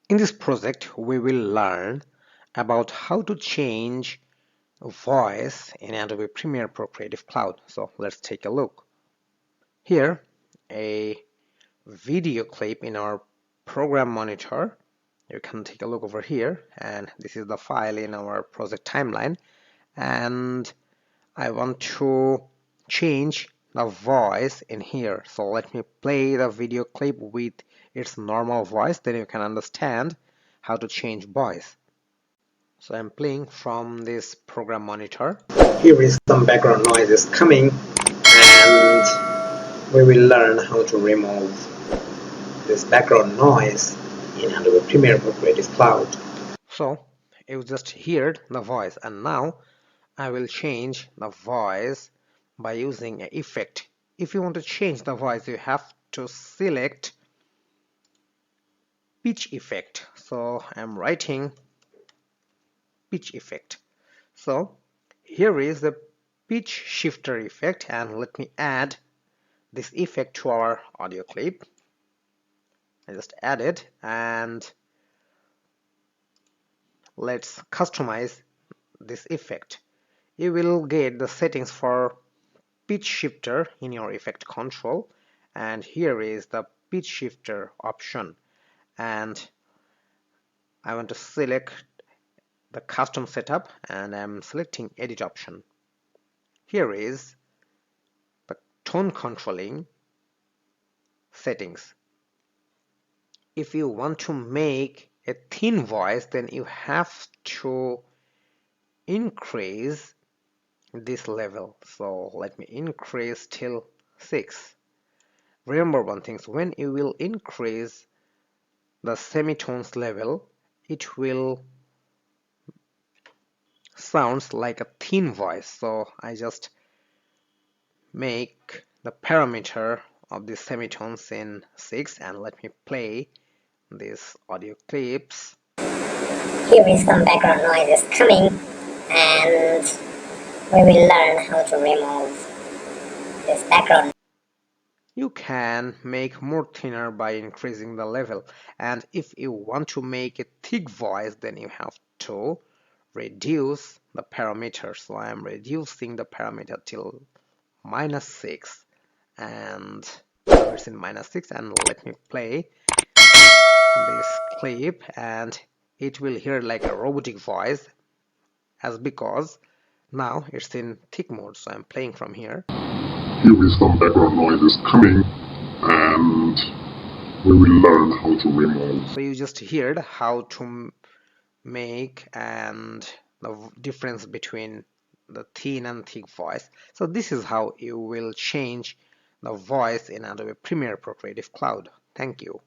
In this project, we will learn about how to change voice in Adobe Premiere Pro Creative Cloud. So let's take a look. Here, a video clip in our program monitor. You can take a look over here, and this is the file in our project timeline. And I want to change the voice in here. So let me play the video clip with its normal voice, then you can understand how to change voice. So I'm playing from this program monitor. Here is some background noises coming, and we will learn how to remove this background noise in Adobe Premiere Pro Creative Cloud. So you just heard the voice, and now I will change the voice by using an effect. If you want to change the voice, you have to select pitch effect. So I'm writing pitch effect. So here is the pitch shifter effect, and let me add this effect to our audio clip. I just add it, and let's customize this effect. You will get the settings for pitch shifter in your effect control, and here is the pitch shifter option, and I want to select the custom setup, and I'm selecting edit option. Here is the tone controlling settings. If you want to make a thin voice, then you have to increase this level. So let me increase till 6. Remember one thing, when you will increase the semitones level, it will sounds like a thin voice. So I just make the parameter of the semitones in 6, and let me play these audio clips. Here is some background noises coming, and we will learn how to remove this background. You can make more thinner by increasing the level, and if you want to make a thick voice, then you have to reduce the parameter. So I am reducing the parameter till -6, and it's in -6, and let me play this clip, and it will hear like a robotic voice, as because now it's in thick mode. So I'm playing from here. Here is some background noises coming, and we will learn how to remove. So you just heard how to make and the difference between the thin and thick voice. So this is how you will change the voice in Adobe Premiere Pro Creative Cloud. Thank you.